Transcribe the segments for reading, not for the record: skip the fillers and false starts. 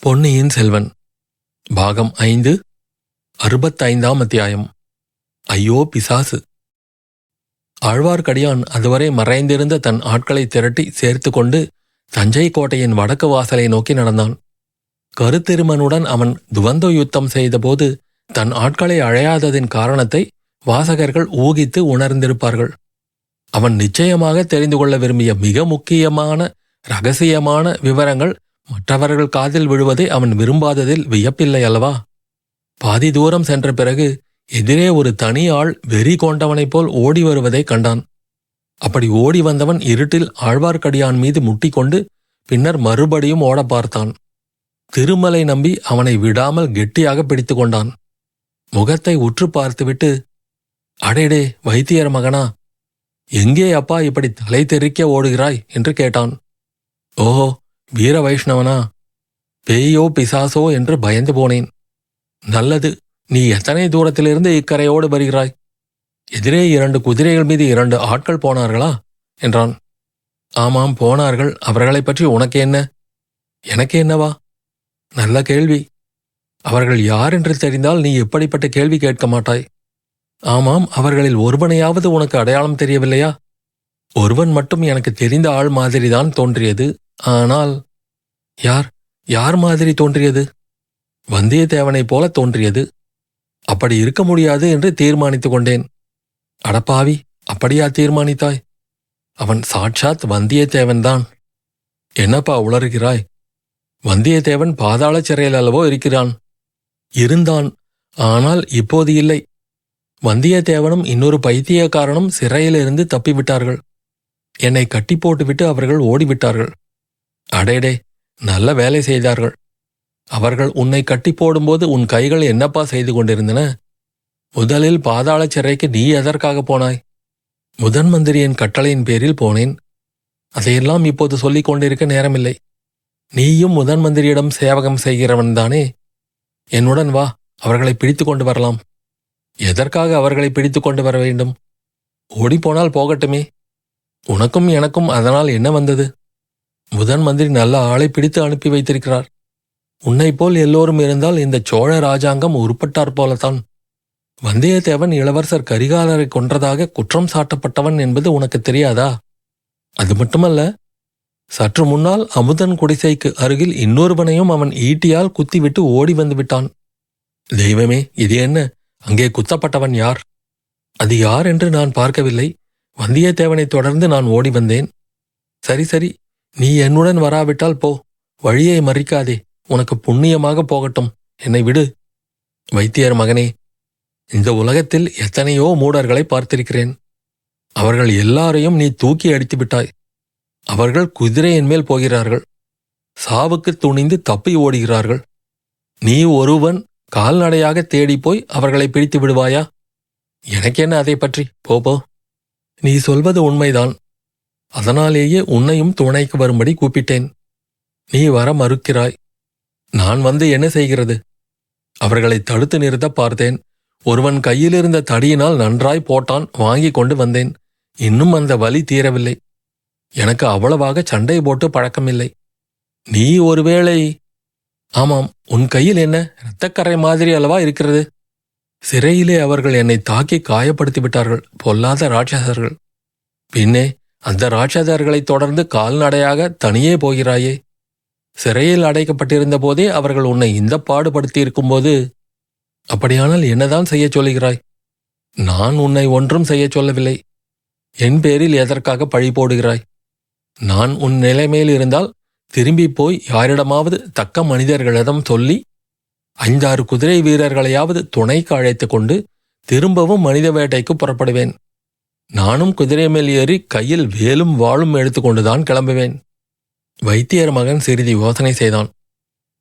பொன்னியின் செல்வன் பாகம் 5 65ஆம் அத்தியாயம். ஐயோ பிசாசு! ஆழ்வார்க்கடியான் அதுவரை மறைந்திருந்த தன் ஆட்களை திரட்டி சேர்த்து கொண்டு தஞ்சை கோட்டையின் வடக்கு வாசலை நோக்கி நடந்தான். கருத்திருமனுடன் அவன் துவந்த யுத்தம் செய்தபோது தன் ஆட்களை அழையாததின் காரணத்தை வாசகர்கள் ஊகித்து உணர்ந்திருப்பார்கள். அவன் நிச்சயமாக தெரிந்து கொள்ள விரும்பிய மிக முக்கியமான இரகசியமான விவரங்கள் மற்றவர்கள் காதில் விழுவதை அவன் விரும்பாததில் வியப்பில்லை அல்லவா? பாதி தூரம் சென்ற பிறகு எதிரே ஒரு தனி ஆள் வெறி கொண்டவனைப் போல் ஓடி வருவதை கண்டான். அப்படி ஓடி வந்தவன் இருட்டில் ஆழ்வார்க்கடியான் மீது முட்டிக்கொண்டு பின்னர் மறுபடியும் ஓட பார்த்தான். திருமலை நம்பி அவனை விடாமல் கெட்டியாக பிடித்து கொண்டான். முகத்தை உற்று பார்த்துவிட்டு, அடேடே வைத்தியர் மகனா, எங்கே அப்பா இப்படி தலை தெறிக்க ஓடுகிறாய் என்று கேட்டான். ஓஹோ, வீர வைஷ்ணவனா? பேயோ பிசாசோ என்று பயந்து போனேன். நல்லது, நீ எத்தனை தூரத்திலிருந்து இக்கரையோடு வருகிறாய்? எதிரே 2 குதிரைகள் மீது 2 ஆட்கள் போனார்களா என்றான். ஆமாம், போனார்கள். அவர்களைப் பற்றி உனக்கு என்ன? எனக்கு என்னவா? நல்ல கேள்வி. அவர்கள் யார் என்று தெரிந்தால் நீ எப்படிப்பட்ட கேள்வி கேட்க மாட்டாய். ஆமாம், அவர்களில் ஒருவனையாவது உனக்கு அடையாளம் தெரியவில்லையா? ஒருவன் மட்டும் எனக்கு தெரிந்த ஆள் மாதிரிதான் தோன்றியது. ஆனால் யார் மாதிரி தோன்றியது? வந்தியத்தேவனைப் போல தோன்றியது. அப்படி இருக்க முடியாது என்று தீர்மானித்து கொண்டேன். அடப்பாவி, அப்படியா தீர்மானித்தாய்? அவன் சாட்சாத் வந்தியத்தேவன்தான். என்னப்பா உளறுகிறாய்? வந்தியத்தேவன் பாதாள சிறையில் அல்லவோ இருக்கிறான். இருந்தான், ஆனால் இப்போது இல்லை. வந்தியத்தேவனும் இன்னொரு பைத்தியக்காரனும் சிறையிலிருந்து தப்பிவிட்டார்கள். என்னை கட்டி போட்டுவிட்டு அவர்கள் ஓடிவிட்டார்கள். அடேடே, நல்ல வேலை செய்தார்கள். அவர்கள் உன்னை கட்டி போடும்போது உன் கைகள் என்னப்பா செய்து கொண்டிருந்தன? முதலில் பாதாள சிறைக்கு நீ எதற்காக போனாய்? முதன் மந்திரியின் கட்டளையின் பேரில் போனேன். அதையெல்லாம் இப்போது சொல்லிக் கொண்டிருக்க நேரமில்லை. நீயும் முதன் மந்திரியிடம் சேவகம் செய்கிறவன்தானே? என்னுடன் வா, அவர்களை பிடித்து கொண்டு வரலாம். எதற்காக அவர்களை பிடித்து கொண்டு வர வேண்டும்? ஓடிப்போனால் போகட்டுமே. உனக்கும் எனக்கும் அதனால் என்ன வந்தது? முதன் மந்திரி நல்ல ஆளை பிடித்து அனுப்பி வைத்திருக்கிறார். உன்னைப்போல் எல்லோரும் இருந்தால் இந்த சோழ ராஜாங்கம் உருப்பட்டார் போலத்தான். வந்தியத்தேவன் இளவரசர் கரிகாலரை கொன்றதாக குற்றம் சாட்டப்பட்டவன் என்பது உனக்கு தெரியாதா? அது மட்டுமல்ல, சற்று முன்னால் அமுதன் குடிசைக்கு அருகில் இன்னொருவனையும் அவன் ஈட்டியால் குத்திவிட்டு ஓடி வந்து விட்டான். தெய்வமே, இது என்ன? அங்கே குத்தப்பட்டவன் யார்? அது யார் என்று நான் பார்க்கவில்லை. வந்தியத்தேவனை தொடர்ந்து நான் ஓடி வந்தேன். சரி, நீ என்னுடன் வராவிட்டால் போ. வழியை மறிக்காதே. உனக்கு புண்ணியமாக போகட்டும். என்னை விடு. வைத்தியர் மகனே, இந்த உலகத்தில் எத்தனையோ மூடர்களை பார்த்திருக்கிறேன். அவர்கள் எல்லாரையும் நீ தூக்கி அடித்து விட்டாய். அவர்கள் குதிரையின் மேல் போகிறார்கள். சாவுக்கு துணிந்து தப்பி ஓடுகிறார்கள். நீ ஒருவன் கால்நடையாக தேடிப்போய் அவர்களை பிடித்து விடுவாயா? எனக்கென்ன அதை பற்றி? போ. நீ சொல்வது உண்மைதான். அதனாலேயே உன்னையும் துணைக்கு வரும்படி கூப்பிட்டேன். நீ வர மறுக்கிறாய். நான் வந்து என்ன செய்கிறது? அவர்களை தடுத்து நிறுத்த பார்த்தேன். ஒருவன் கையிலிருந்த தடியினால் நன்றாய் போட்டான். வாங்கி கொண்டு வந்தேன். இன்னும் அந்த வலி தீரவில்லை. எனக்கு அவ்வளவாக சண்டை போட்டு பழக்கமில்லை. நீ ஒருவேளை... ஆமாம், உன் கையில் என்ன? இரத்தக்கரை மாதிரி அல்லவா இருக்கிறது? சிறையிலே அவர்கள் என்னை தாக்கி காயப்படுத்தி விட்டார்கள். பொல்லாத ராட்சசர்கள். பின்னே அந்த ராட்சசர்களைத் தொடர்ந்து கால்நடையாக தனியே போகிறாயே. சிறையில் அடைக்கப்பட்டிருந்த போதே அவர்கள் உன்னை இந்த பாடுபடுத்தியிருக்கும்போது... அப்படியானால் என்னதான் செய்ய சொல்லுகிறாய்? நான் உன்னை ஒன்றும் செய்ய சொல்லவில்லை. என் பேரில் எதற்காக பழி போடுகிறாய்? நான் உன் நிலைமையில் இருந்தால் திரும்பி போய் யாரிடமாவது தக்க மனிதர்களிடம் சொல்லி 5-6 குதிரை வீரர்களையாவது துணைக்கு அழைத்து கொண்டு திரும்பவும் மனித வேட்டைக்கு புறப்படுவேன். நானும் குதிரை மேல் ஏறி கையில் வேலும் வாளும் எடுத்துக்கொண்டுதான் கிளம்புவேன். வைத்தியர் மகன் சிறிது யோசனை செய்தான்.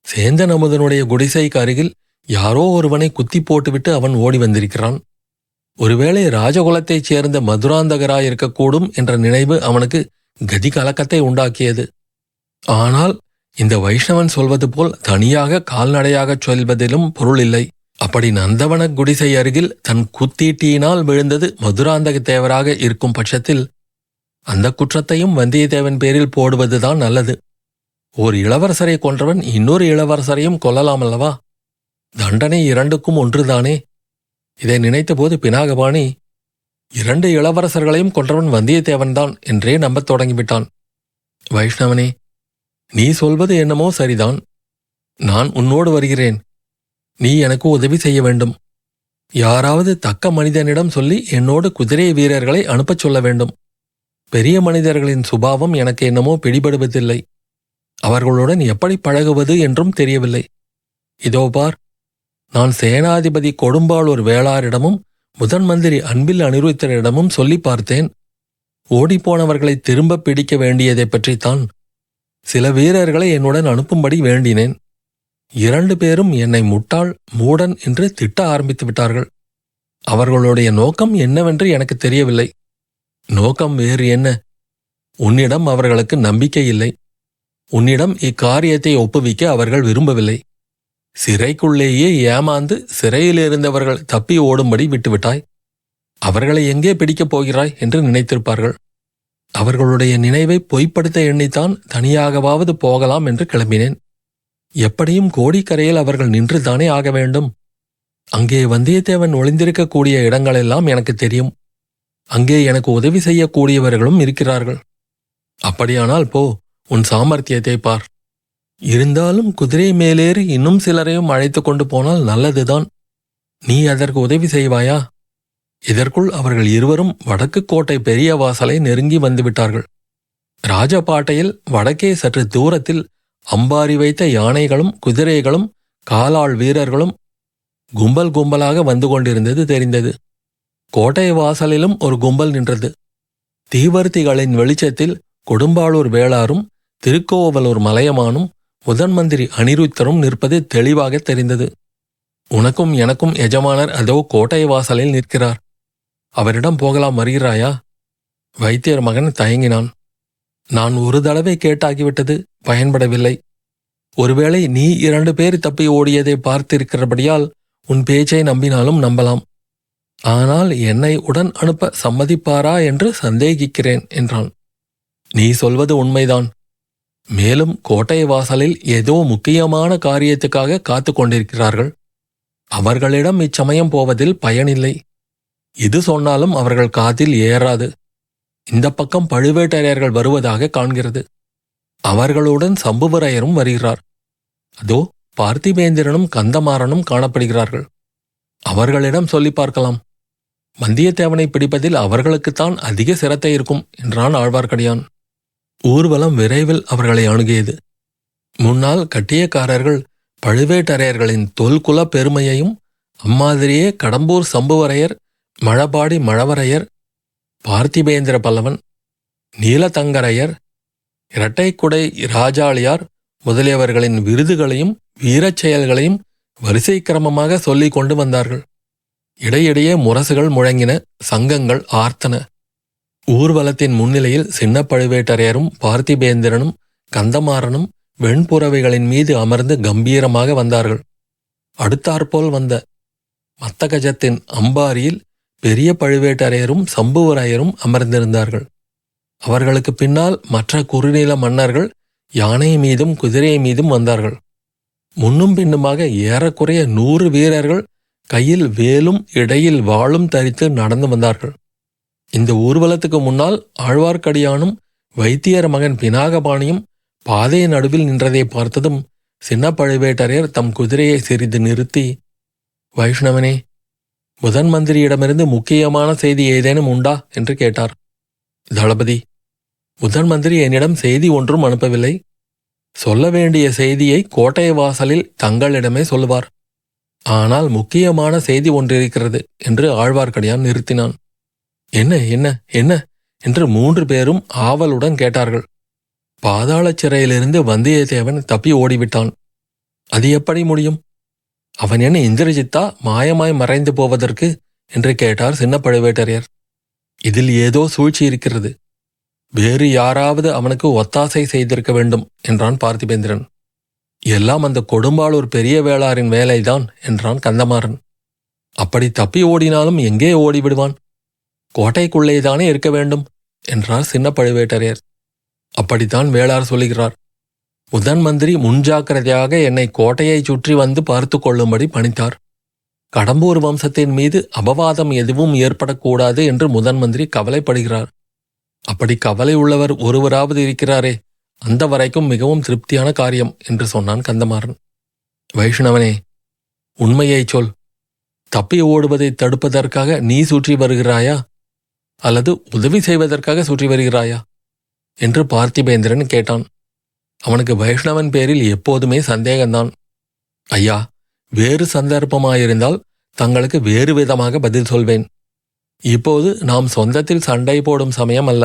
சேந்தன் அமுதனுடைய குடிசைக்கு அருகில் யாரோ ஒருவனை குத்தி போட்டுவிட்டு அவன் ஓடி வந்திருக்கிறான். ஒருவேளை ராஜகுலத்தைச் சேர்ந்த மதுராந்தகராயிருக்கக்கூடும் என்ற நினைவு அவனுக்கு கதி கலக்கத்தை உண்டாக்கியது. ஆனால் இந்த வைஷ்ணவன் சொல்வது போல் தனியாக கால்நடையாகச் சொல்வதிலும் பொருள் இல்லை. அப்படி நந்தவன குடிசை அருகில் தன் குத்தீட்டியினால் விழுந்தது மதுராந்தக தேவராக இருக்கும் பட்சத்தில் அந்த குற்றத்தையும் வந்தியத்தேவன் பேரில் போடுவதுதான் நல்லது. ஓர் இளவரசரை கொன்றவன் இன்னொரு இளவரசரையும் கொல்லலாம் அல்லவா? தண்டனை இரண்டுக்கும் ஒன்றுதானே? இதை நினைத்தபோது பினாகபாணி, 2 இளவரசர்களையும் கொன்றவன் வந்தியத்தேவன்தான் என்றே நம்பத் தொடங்கிவிட்டான். வைஷ்ணவனே, நீ சொல்வது என்னமோ சரிதான். நான் உன்னோடு வருகிறேன். நீ எனக்கு உதவி செய்ய வேண்டும். யாராவது தக்க மனிதனிடம் சொல்லி என்னோடு குதிரை வீரர்களை அனுப்பச் சொல்ல வேண்டும். பெரிய மனிதர்களின் சுபாவம் எனக்கு என்னமோ பிடிபடுவதில்லை. அவர்களுடன் எப்படி பழகுவது என்றும் தெரியவில்லை. இதோ பார், நான் சேனாதிபதி கொடும்பாளூர் வேளாரிடமும் முதன் மந்திரி அன்பில் அனிருத்தரிடமும் சொல்லி பார்த்தேன். ஓடிப்போனவர்களை திரும்ப பிடிக்க வேண்டியதை பற்றித்தான். சில வீரர்களை என்னுடன் அனுப்பும்படி வேண்டினேன். 2 பேரும் என்னை முட்டாள், மூடன் என்று திட்ட ஆரம்பித்து விட்டார்கள். அவர்களுடைய நோக்கம் என்னவென்று எனக்கு தெரியவில்லை. நோக்கம் வேறு என்ன? உன்னிடம் அவர்களுக்கு நம்பிக்கை இல்லை. உன்னிடம் இக்காரியத்தை ஒப்புவிக்க அவர்கள் விரும்பவில்லை. சிறைக்குள்ளேயே ஏமாந்து சிறையிலிருந்தவர்கள் தப்பி ஓடும்படி விட்டுவிட்டாய். அவர்களை எங்கே பிடிக்கப் போகிறாய் என்று நினைத்திருப்பார்கள். அவர்களுடைய நினைவை பொய்ப்படுத்த எண்ணித்தான் தனியாகவாவது போகலாம் என்று கிளம்பினேன். எப்படியும் கோடிக்கரையில் அவர்கள் நின்றுதானே ஆக வேண்டும். அங்கே வந்தியத்தேவன் ஒளிந்திருக்கக்கூடிய இடங்களெல்லாம் எனக்கு தெரியும். அங்கே எனக்கு உதவி செய்யக்கூடியவர்களும் இருக்கிறார்கள். அப்படியானால் போ, உன் சாமர்த்தியத்தை பார். இருந்தாலும் குதிரை மேலேறி இன்னும் சிலரையும் அழைத்து கொண்டு போனால் நல்லதுதான். நீ அதற்கு உதவி செய்வாயா? இதற்குள் அவர்கள் இருவரும் வடக்கு கோட்டை பெரிய வாசலை நெருங்கி வந்துவிட்டார்கள். ராஜபாட்டையில் வடக்கே சற்று தூரத்தில் அம்பாரி வைத்த யானைகளும் குதிரைகளும் காலாள் வீரர்களும் கும்பல் கும்பலாக வந்து கொண்டிருந்தது தெரிந்தது. கோட்டை வாசலிலும் ஒரு கும்பல் நின்றது. தீவர்த்திகளின் வெளிச்சத்தில் கொடும்பாளூர் வேளாரும் திருக்கோவலூர் மலையமானும் முதன் மந்திரி அனிருத்தரும் நிற்பது தெளிவாக தெரிந்தது. உனக்கும் எனக்கும் எஜமானர் அதோ கோட்டை வாசலில் நிற்கிறார். அவரிடம் போகலாம், வருகிறாயா? வைத்தியர் மகன் தயங்கினான். நான் ஒரு தடவை கேட்டாகிவிட்டது, பயன்படவில்லை. ஒருவேளை நீ 2 பேர் தப்பி ஓடியதை பார்த்திருக்கிறபடியால் உன் பேச்சை நம்பினாலும் நம்பலாம். ஆனால் என்னை உடன் அனுப்ப சம்மதிப்பாரா என்று சந்தேகிக்கிறேன் என்றான். நீ சொல்வது உண்மைதான். மேலும் கோட்டை வாசலில் ஏதோ முக்கியமான காரியத்துக்காக காத்து கொண்டிருக்கிறார்கள். அவர்களிடம் இச்சமயம் போவதில் பயனில்லை. இது சொன்னாலும் அவர்கள் காதில் ஏறாது. இந்த பக்கம் பழுவேட்டரையர்கள் வருவதாக காண்கிறது. அவர்களுடன் சம்புவரையரும் வருகிறார். அதோ பார்த்திபேந்திரனும் கந்தமாறனும் காணப்படுகிறார்கள். அவர்களிடம் சொல்லி பார்க்கலாம். வந்தியத்தேவனை பிடிப்பதில் அவர்களுக்குத்தான் அதிக சிரத்தை இருக்கும் என்றான் ஆழ்வார்க்கடியான். ஊர்வலம் விரைவில் அவர்களை அணுகியது. முன்னால் கட்டியக்காரர்கள் பழுவேட்டரையர்களின் தொல்குல பெருமையையும் அம்மாதிரியே கடம்பூர் சம்புவரையர், மழபாடி மழவரையர், பார்த்திபேந்திர பல்லவன், நீலதங்கரையர், இரட்டைக்குடை ராஜாளியார் முதலியவர்களின் விருதுகளையும் வீரச் செயல்களையும் வரிசை கிரமமாக சொல்லிக் கொண்டு வந்தார்கள். இடையிடையே முரசுகள் முழங்கின, சங்கங்கள் ஆர்த்தன. ஊர்வலத்தின் முன்னிலையில் சின்ன பழுவேட்டரையரும் பார்த்திபேந்திரனும் கந்தமாறனும் வெண்புறவைகளின் மீது அமர்ந்து கம்பீரமாக வந்தார்கள். அடுத்தாற்போல் வந்த மத்தகஜத்தின் அம்பாரியில் பெரிய பழுவேட்டரையரும் சம்புவரையரும் அமர்ந்திருந்தார்கள். அவர்களுக்கு பின்னால் மற்ற குறுநில மன்னர்கள் யானை மீதும் குதிரை மீதும் வந்தார்கள். முன்னும் பின்னுமாக ஏறக்குறைய 100 வீரர்கள் கையில் வேலும் இடையில் வாளும் தரித்து நடந்து வந்தார்கள். இந்த ஊர்வலத்துக்கு முன்னால் ஆழ்வார்க்கடியானும் வைத்தியர் மகன் பினாகபாணியும் பாதை நடுவில் நின்றதை பார்த்ததும் சின்ன பழுவேட்டரையர் தம் குதிரையை சிறிது நிறுத்தி, வைஷ்ணவனே, முதன் மந்திரியிடமிருந்து முக்கியமான செய்தி ஏதேனும் உண்டா என்று கேட்டார். தளபதி, முதன் மந்திரி என்னிடம் செய்தி ஒன்றும் அனுப்பவில்லை. சொல்ல வேண்டிய செய்தியை கோட்டை வாசலில் தங்களிடமே சொல்லுவார். ஆனால் முக்கியமான செய்தி ஒன்றிருக்கிறது என்று ஆழ்வார்க்கடியான் நிறுத்தினான். என்ன என்ன என்ன என்று 3 பேரும் ஆவலுடன் கேட்டார்கள். பாதாளச் சிறையிலிருந்து வந்தியத்தேவன் தப்பி ஓடிவிட்டான். அது எப்படி முடியும்? அவன் என்ன இந்திரஜித்தா மாயமாய் மறைந்து போவதற்கு என்று கேட்டார் சின்ன பழுவேட்டரையர். இதில் ஏதோ சூழ்ச்சி இருக்கிறது. வேறு யாராவது அவனுக்கு ஒத்தாசை செய்திருக்க வேண்டும் என்றான் பார்த்திபேந்திரன். எல்லாம் அந்த கொடும்பாளூர் பெரிய வேளாரின் வேலைதான் என்றான் கந்தமாறன். அப்படி தப்பி ஓடினாலும் எங்கே ஓடிவிடுவான்? கோட்டைக்குள்ளேதானே இருக்க வேண்டும் என்றார் சின்ன பழுவேட்டரையர். அப்படித்தான் வேளார் சொல்லுகிறார். முதன் மந்திரி முன்ஜாக்கிரதையாக என்னை கோட்டையைச் சுற்றி வந்து பார்த்து கொள்ளும்படி பணித்தார். கடம்பூர் வம்சத்தின் மீது அபவாதம் எதுவும் ஏற்படக்கூடாது என்று முதன் மந்திரி கவலைப்படுகிறார். அப்படி கவலை உள்ளவர் ஒருவராவது இருக்கிறாரே, அந்த வரைக்கும் மிகவும் திருப்தியான காரியம் என்று சொன்னான் கந்தமாறன். வைஷ்ணவனே, உண்மையைச் சொல். தப்பி ஓடுவதை தடுப்பதற்காக நீ சுற்றி வருகிறாயா அல்லது உதவி செய்வதற்காக சுற்றி வருகிறாயா என்று பார்த்திபேந்திரன் கேட்டான். அவனுக்கு வைஷ்ணவன் பேரில் எப்போதுமே சந்தேகம்தான். ஐயா, வேறு சந்தர்ப்பமாயிருந்தால் தங்களுக்கு வேறு விதமாக பதில் சொல்வேன். இப்போது நாம் சொந்தத்தில் சண்டை போடும் சமயம் அல்ல.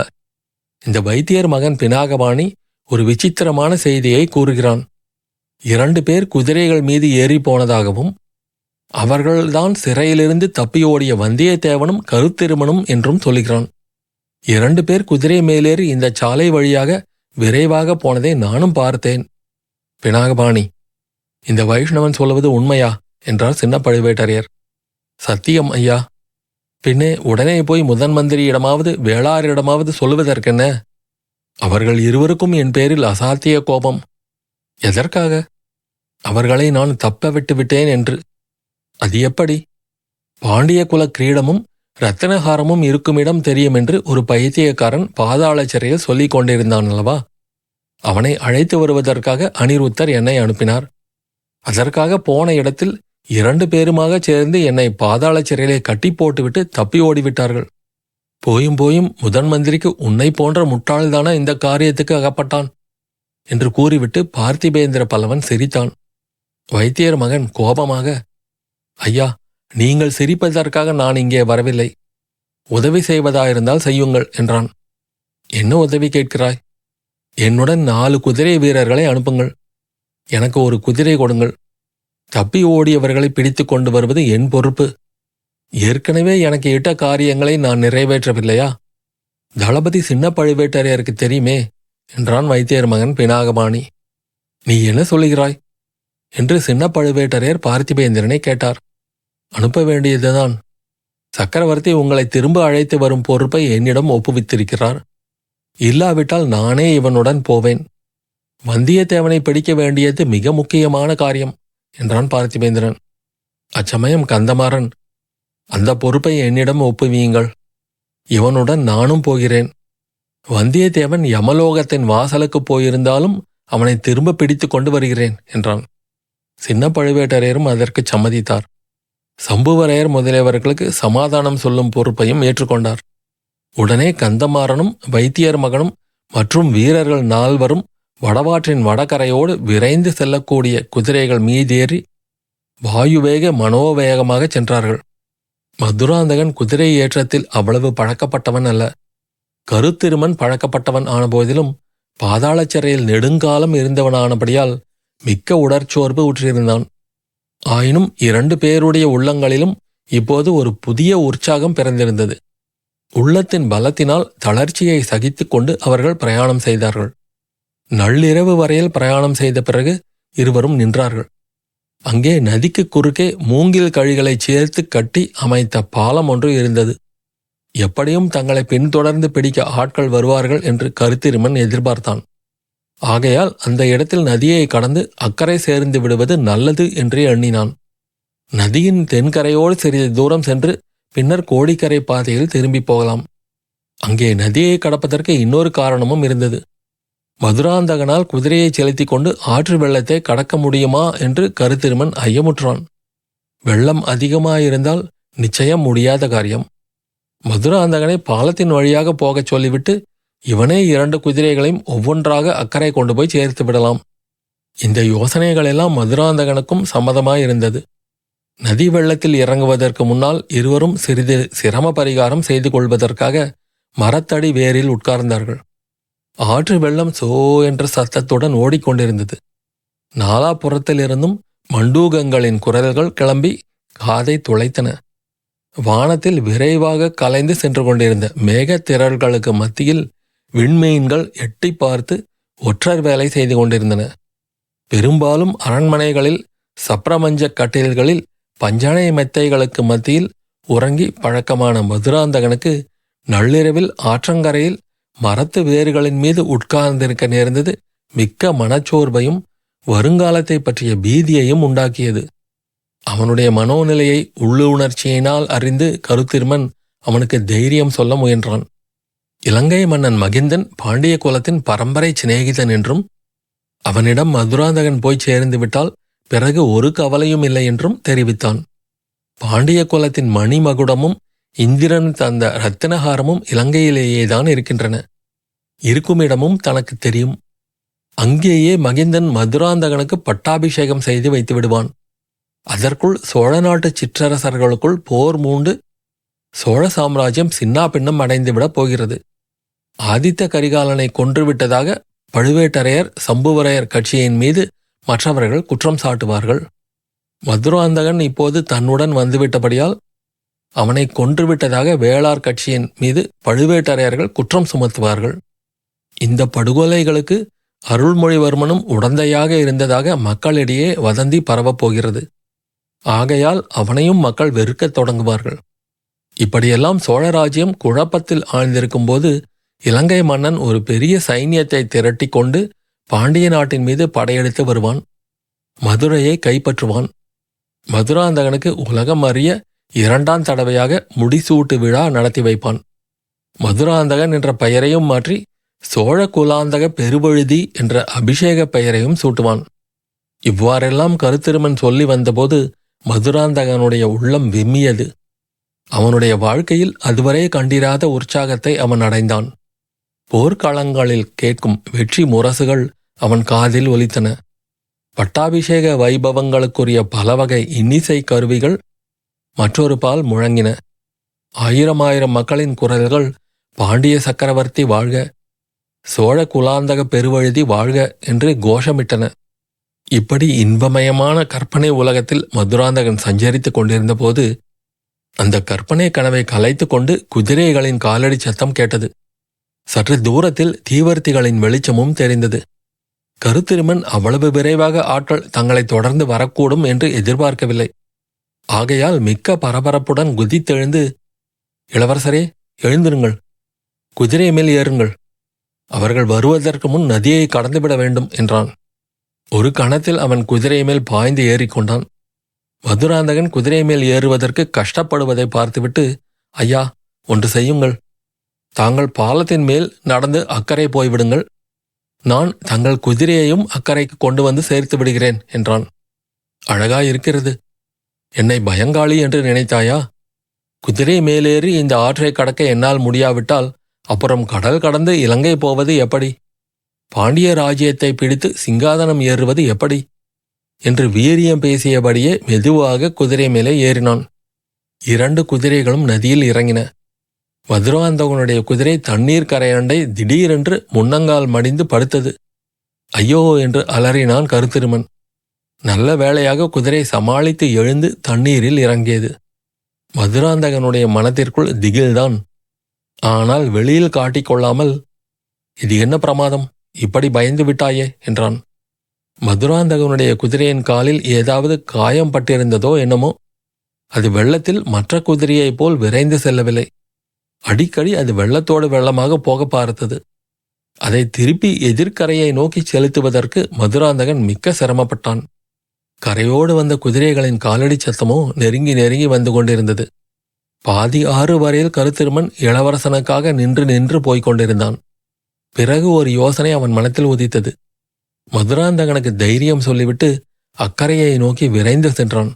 இந்த வைத்தியர் மகன் பினாகபாணி ஒரு விசித்திரமான செய்தியை கூறுகிறான். 2 பேர் குதிரைகள் மீது ஏறி போனதாகவும் அவர்கள்தான் சிறையிலிருந்து தப்பியோடிய வந்தியத்தேவனும் கருத்திருமனும் என்றும் சொல்கிறான். 2 பேர் குதிரை மேலேறி இந்த சாலை வழியாக விரைவாக போனதை நானும் பார்த்தேன். பினாகபாணி, இந்த வைஷ்ணவன் சொல்வது உண்மையா என்றார் சின்ன பழுவேட்டரையர். சத்தியம் ஐயா. பின்னே உடனே போய் முதன் மந்திரியிடமாவது வேளாரிடமாவது சொல்லுவதற்கென்ன? அவர்கள் இருவருக்கும் என் பேரில் அசாத்திய கோபம். எதற்காக? அவர்களை நான் தப்ப விட்டு விட்டேன் என்று. அது எப்படி? பாண்டிய குல கிரீடமும் இரத்தினஹாரமும் இருக்குமிடம் தெரியும் என்று ஒரு பைத்தியக்காரன் பாதாள சிறையில் சொல்லிக் கொண்டிருந்தான் அல்லவா? அவனை அழைத்து வருவதற்காக அனிருத்தர் என்னை அனுப்பினார். அதற்காக போன இடத்தில் 2 பேருமாக சேர்ந்து என்னை பாதாள சிறையிலே கட்டி போட்டுவிட்டு தப்பி ஓடிவிட்டார்கள். போயும் முதன் மந்திரிக்கு உன்னை போன்ற முட்டாள்தானா இந்த காரியத்துக்கு அகப்பட்டான் என்று கூறிவிட்டு பார்த்திபேந்திர பல்லவன் சிரித்தான். வைத்தியர் மகன் கோபமாக, ஐயா, நீங்கள் சிரிப்பதற்காக நான் இங்கே வரவில்லை. உதவி செய்வதாயிருந்தால் செய்யுங்கள் என்றான். என்ன உதவி கேட்கிறாய்? என்னுடன் 4 குதிரை வீரர்களை அனுப்புங்கள். எனக்கு ஒரு குதிரை கொடுங்கள். தப்பி ஓடியவர்களை பிடித்து கொண்டு வருவது என் பொறுப்பு. ஏற்கனவே எனக்கு இட்ட காரியங்களை நான் நிறைவேற்றவில்லையா? தளபதி சின்ன பழுவேட்டரையருக்கு தெரியுமே என்றான் வைத்தியர் மகன் பினாகபாணி. நீ என்ன சொல்லுகிறாய் என்று சின்ன பழுவேட்டரையர் பார்த்திபேந்திரனை கேட்டார். அனுப்ப வேண்டியதுதான். சக்கரவர்த்தி உங்களை திரும்ப அழைத்து வரும் பொறுப்பை என்னிடம் ஒப்புவித்திருக்கிறார். இல்லாவிட்டால் நானே இவனுடன் போவேன். வந்தியத்தேவனை பிடிக்க வேண்டியது மிக முக்கியமான காரியம் என்றான் பார்த்திபேந்திரன். அச்சமயம் கந்தமாறன், அந்த பொறுப்பை என்னிடம் ஒப்புவியுங்கள். இவனுடன் நானும் போகிறேன். வந்தியத்தேவன் யமலோகத்தின் வாசலுக்கு போயிருந்தாலும் அவனை திரும்ப பிடித்து கொண்டு வருகிறேன் என்றான். சின்ன பழுவேட்டரையரும் அதற்கு சம்மதித்தார். சம்புவரையர் முதலியவர்களுக்கு சமாதானம் சொல்லும் பொறுப்பையும் ஏற்றுக்கொண்டார். உடனே கந்தமாறனும் வைத்தியர் மகனும் மற்றும் வீரர்கள் 4 வடவாற்றின் வடகரையோடு விரைந்து செல்லக்கூடிய குதிரைகள் மீதேறி வாயுவேக மனோவேகமாக சென்றார்கள். மதுராந்தகன் குதிரை ஏற்றத்தில் அவ்வளவு பழக்கப்பட்டவன் அல்ல. கருத்திருமன் பழக்கப்பட்டவன் ஆனபோதிலும் பாதாள சிறையில் நெடுங்காலம் இருந்தவனானபடியால் மிக்க உடற்சோர்வு உற்றிருந்தான். ஆயினும் 2 பேருடைய உள்ளங்களிலும் இப்போது ஒரு புதிய உற்சாகம் பிறந்திருந்தது. உள்ளத்தின் பலத்தினால் தளர்ச்சியை சகித்துக் கொண்டு அவர்கள் பிரயாணம் செய்தார்கள். நள்ளிரவு வரையில் பிரயாணம் செய்த பிறகு இருவரும் நின்றார்கள். அங்கே நதிக்கு குறுக்கே மூங்கில் கழிகளை சேர்த்து கட்டி அமைத்த பாலம் ஒன்று இருந்தது. எப்படியும் தங்களை பின்தொடர்ந்து பிடிக்க ஆட்கள் வருவார்கள் என்று கருத்திருமன் எதிர்பார்த்தான். ஆகையால் அந்த இடத்தில் நதியை கடந்து அக்கறை சேர்ந்து விடுவது நல்லது என்று எண்ணினான். நதியின் தென்கரையோடு சிறிது தூரம் சென்று பின்னர் கோடிக்கரை பாதையில் திரும்பி போகலாம். அங்கே நதியை கடப்பதற்கு இன்னொரு காரணமும் இருந்தது. மதுராந்தகனால் குதிரையை செலுத்தி கொண்டு ஆற்று வெள்ளத்தை கடக்க முடியுமா என்று கருத்திருமன் ஐயமுற்றான். வெள்ளம் அதிகமாயிருந்தால் நிச்சயம் முடியாத காரியம். மதுராந்தகனை பாலத்தின் வழியாக போகச் சொல்லிவிட்டு இவனே 2 குதிரைகளையும் ஒவ்வொன்றாக அக்கறை கொண்டு போய் சேர்த்து விடலாம். இந்த யோசனைகளெல்லாம் மதுராந்தகனுக்கும் சம்மதமாயிருந்தது. நதி வெள்ளத்தில் இறங்குவதற்கு முன்னால் இருவரும் சிறிது சிரம பரிகாரம் செய்து கொள்வதற்காக மரத்தடி வேரில் உட்கார்ந்தார்கள். ஆற்று வெள்ளம் சோ என்ற சத்தத்துடன் ஓடிக்கொண்டிருந்தது. நாலாபுறத்திலிருந்தும் மண்டூகங்களின் குரல்கள் கிளம்பி காதை துளைத்தன. வானத்தில் விரைவாக கலைந்து சென்று கொண்டிருந்த மேகத்திரள்களுக்கு மத்தியில் விண்மீன்கள் எட்டி பார்த்து ஒற்றர் வேலை செய்து கொண்டிருந்தன. பெரும்பாலும் அரண்மனைகளில் சப்ரமஞ்ச கட்டில்களில் பஞ்சனை மெத்தைகளுக்கு மத்தியில் உறங்கி பழக்கமான மதுராந்தகனுக்கு நள்ளிரவில் ஆற்றங்கரையில் மரத்து வேர்களின் மீது உட்கார்ந்திருக்க நேர்ந்தது மிக்க மனச்சோர்வையும் வருங்காலத்தை பற்றிய பீதியையும் உண்டாக்கியது. அவனுடைய மனோநிலையை உள்ளுணர்ச்சியினால் அறிந்து கருத்திருமன் அவனுக்கு தைரியம் சொல்ல முயன்றான். இலங்கை மன்னன் மகிந்தன் பாண்டிய குலத்தின் பரம்பரை சிநேகிதன் என்றும் அவனிடம் மதுராந்தகன் போய் சேர்ந்து விட்டால் பிறகு ஒரு கவலையும் இல்லை என்றும் தெரிவித்தான். பாண்டிய குலத்தின் மணிமகுடமும் இந்திரன் தந்த இரத்தினஹாரமும் இலங்கையிலேயேதான் இருக்கின்றன. இருக்குமிடமும் தனக்கு தெரியும். அங்கேயே மகிந்தன் மதுராந்தகனுக்கு பட்டாபிஷேகம் செய்து வைத்து விடுவான். அதற்குள் சோழ நாட்டு சிற்றரசர்களுக்குள் போர் மூண்டு சோழ சாம்ராஜ்யம் சின்னாபின்னம் அடைந்துவிடப் போகிறது. ஆதித்த கரிகாலனை கொன்றுவிட்டதாக பழுவேட்டரையர் சம்புவரையர் கட்சியின் மீது மற்றவர்கள் குற்றம் சாட்டுவார்கள். மதுராந்தகன் இப்போது தன்னுடன் வந்துவிட்டபடியால் அவனை கொன்றுவிட்டதாக வேளார் கட்சியின் மீது பழுவேட்டரையர்கள் குற்றம் சுமத்துவார்கள். இந்த படுகொலைகளுக்கு அருள்மொழிவர்மனும் உடந்தையாக இருந்ததாக மக்களிடையே வதந்தி பரவப்போகிறது. ஆகையால் அவனையும் மக்கள் வெறுக்கத் தொடங்குவார்கள். இப்படியெல்லாம் சோழராஜ்யம் குழப்பத்தில் ஆழ்ந்திருக்கும்போது இலங்கை மன்னன் ஒரு பெரிய சைன்யத்தை திரட்டி கொண்டு பாண்டிய நாட்டின் மீது படையெடுத்து வருவான். மதுரையை கைப்பற்றுவான். மதுராந்தகனுக்கு உலகம் அறிய 2ஆம் தடவையாக முடிசூட்டு விழா நடத்தி வைப்பான். மதுராந்தகன் என்ற பெயரையும் மாற்றி சோழ குலாந்தக பெருவழுதி என்ற அபிஷேக பெயரையும் சூட்டுவான். இவ்வாறெல்லாம் கருத்திருமன் சொல்லி வந்தபோது மதுராந்தகனுடைய உள்ளம் விம்மியது. அவனுடைய வாழ்க்கையில் அதுவரை கண்டிராத உற்சாகத்தை அவன் அடைந்தான். போர்க்களங்களில் கேட்கும் வெற்றி முரசுகள் அவன் காதில் ஒலித்தன. பட்டாபிஷேக வைபவங்களுக்குரிய பலவகை இன்னிசை கருவிகள் மற்றொரு பால் முழங்கின. 1000 மக்களின் குரல்கள் பாண்டிய சக்கரவர்த்தி வாழ்க, சோழ குலாந்தக பெருவழுதி வாழ்க என்று கோஷமிட்டன. இப்படி இன்பமயமான கற்பனை உலகத்தில் மதுராந்தகன் சஞ்சரித்துக் கொண்டிருந்த போது அந்த கற்பனை கனவை கலைத்து கொண்டு குதிரைகளின் காலடி சத்தம் கேட்டது. சற்று தூரத்தில் தீவர்த்திகளின் வெளிச்சமும் தெரிந்தது. கருத்திருமன் அவ்வளவு விரைவாக ஆட்கள் தங்களை தொடர்ந்து வரக்கூடும் என்று எதிர்பார்க்கவில்லை. ஆகையால் மிக்க பரபரப்புடன் குதித்தெழுந்து, இளவரசரே, எழுந்திருங்கள், குதிரை மேல் ஏறுங்கள், அவர்கள் வருவதற்கு முன் நதியை கடந்துவிட வேண்டும் என்றான். ஒரு கணத்தில் அவன் குதிரை மேல் பாய்ந்து ஏறிக்கொண்டான். மதுராந்தகன் குதிரை மேல் ஏறுவதற்கு கஷ்டப்படுவதை பார்த்துவிட்டு, ஐயா, ஒன்று செய்யுங்கள், தாங்கள் பாலத்தின் மேல் நடந்து அக்கறை போய்விடுங்கள், நான் தங்கள் குதிரையையும் அக்கறைக்கு கொண்டு வந்து சேர்த்து விடுகிறேன் என்றான். அழகாயிருக்கிறது. என்னை பயங்காளி என்று நினைத்தாயா? குதிரை மேலேறி இந்த ஆற்றை கடக்க என்னால் முடியாவிட்டால் அப்புறம் கடல் கடந்து இலங்கை போவது எப்படி? பாண்டிய ராஜ்யத்தை பிடித்து சிங்காதனம் ஏறுவது எப்படி? என்று வீரியம் பேசியபடியே மெதுவாக குதிரை மேலே ஏறினான். 2 குதிரைகளும் நதியில் இறங்கின. மதுராந்தகனுடைய குதிரை தண்ணீர் கரையண்டை திடீரென்று முன்னங்கால் மடிந்து படுத்தது. ஐயோ என்று அலறினான் கருத்திருமன். நல்ல வேளையாக குதிரை சமாளித்து எழுந்து தண்ணீரில் இறங்கியது. மதுராந்தகனுடைய மனத்திற்குள் திகில்தான். ஆனால் வெளியில் காட்டிக்கொள்ளாமல், இது என்ன பிரமாதம், இப்படி பயந்து விட்டாயே என்றான். மதுராந்தகனுடைய குதிரையின் காலில் ஏதாவது காயம் பட்டிருந்ததோ என்னமோ. அது வெள்ளத்தில் மற்ற குதிரையைப் போல் விரைந்து செல்லவில்லை. அடிக்கடி அது வெள்ளத்தோடு வெள்ளமாக போக பார்த்தது. அதை திருப்பி எதிர்கரையை நோக்கி செலுத்துவதற்கு மதுராந்தகன் மிக்க சிரமப்பட்டான். கரையோடு வந்த குதிரைகளின் காலடி சத்தமோ நெருங்கி நெருங்கி வந்து கொண்டிருந்தது. பாதி ஆறு வரையில் கருத்திருமன் இளவரசனுக்காக நின்று நின்று போய்க் கொண்டிருந்தான். பிறகு ஒரு யோசனை அவன் மனத்தில் உதித்தது. மதுராந்தகனுக்கு தைரியம் சொல்லிவிட்டு அக்கரையை நோக்கி விரைந்து சென்றான்.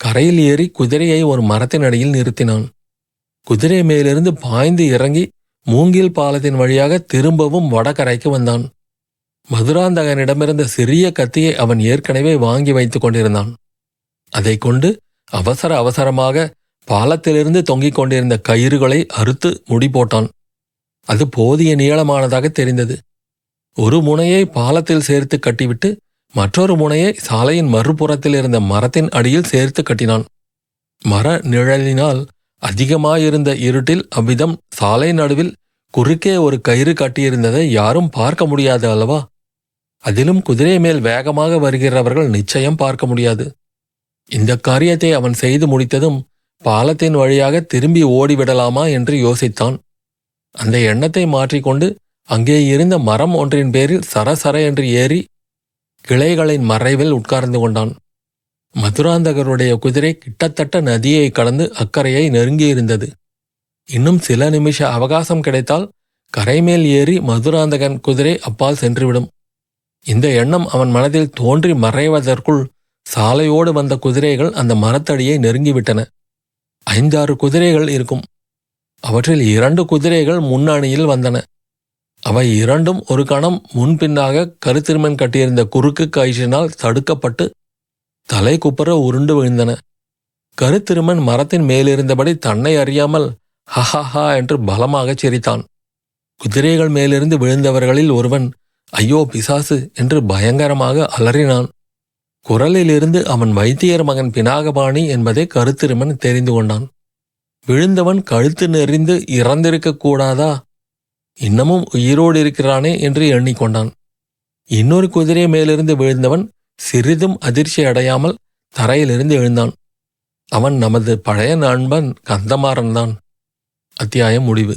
கரையில் ஏறி குதிரையை ஒரு மரத்தின் அடியில் நிறுத்தினான். குதிரை மேலிருந்து பாய்ந்து இறங்கி மூங்கில் பாலத்தின் வழியாக திரும்பவும் வடகரைக்கு வந்தான். மதுராந்தகனிடமிருந்த சிறிய கத்தியை அவன் ஏற்கனவே வாங்கி வைத்துக் கொண்டிருந்தான். அதை கொண்டு அவசர அவசரமாக பாலத்திலிருந்து தொங்கிக் கொண்டிருந்த கயிறுகளை அறுத்து முடி போட்டான். அது போதிய நீளமானதாக தெரிந்தது. ஒரு முனையை பாலத்தில் சேர்த்து கட்டிவிட்டு மற்றொரு முனையை சாலையின் மறுபுறத்தில் இருந்த மரத்தின் அடியில் சேர்த்து கட்டினான். மர நிழலினால் அதிகமாயிருந்த இருட்டில் அவ்விதம் சாலை நடுவில் குறுக்கே ஒரு கயிறு கட்டியிருந்ததை யாரும் பார்க்க முடியாது அல்லவா? அதிலும் குதிரை மேல் வேகமாக வருகிறவர்கள் நிச்சயம் பார்க்க முடியாது. இந்த காரியத்தை அவன் செய்து முடித்ததும் பாலத்தின் வழியாக திரும்பி ஓடிவிடலாமா என்று யோசித்தான். அந்த எண்ணத்தை மாற்றிக்கொண்டு அங்கே இருந்த மரம் ஒன்றின் பேரில் சரசர என்று ஏறி கிளைகளின் மறைவில் உட்கார்ந்து கொண்டான். மதுராந்தகருடைய குதிரை கிட்டத்தட்ட நதியை கடந்து அக்கறையை நெருங்கியிருந்தது. இன்னும் சில நிமிஷ அவகாசம் கிடைத்தால் கரைமேல் ஏறி மதுராந்தகன் குதிரை அப்பால் சென்றுவிடும். இந்த எண்ணம் அவன் மனதில் தோன்றி மறைவதற்குள் சாலையோடு வந்த குதிரைகள் அந்த மரத்தடியை நெருங்கிவிட்டன. 5-6 குதிரைகள் இருக்கும். அவற்றில் 2 குதிரைகள் முன்னணியில் வந்தன. அவை இரண்டும் ஒரு கணம் முன்பின்னாக கருத்திருமன் கட்டியிருந்த குறுக்கு கயிற்றினால் தடுக்கப்பட்டு தலை குப்புற உருண்டு விழுந்தன. கருத்திருமன் மரத்தின் மேலிருந்தபடி தன்னை அறியாமல் ஹஹஹா என்று பலமாகச் சிரித்தான். குதிரைகள் மேலிருந்து விழுந்தவர்களில் ஒருவன் ஐயோ பிசாசு என்று பயங்கரமாக அலறினான். குரலிலிருந்து அவன் வைத்தியர் மகன் பினாகபாணி என்பதை கருத்திருமன் தெரிந்து கொண்டான். விழுந்தவன் கழுத்து நெறிந்து இறந்திருக்கக் கூடாதா? இன்னமும் உயிரோடு இருக்கிறானே என்று எண்ணிக்கொண்டான். இன்னொரு குதிரை மேலிருந்து விழுந்தவன் சிறிதும் அதிர்ச்சி அடையாமல் தரையிலிருந்து எழுந்தான். அவன் நமது பழைய நண்பன் கந்தமாறன்தான். அத்தியாயம் முடிவு.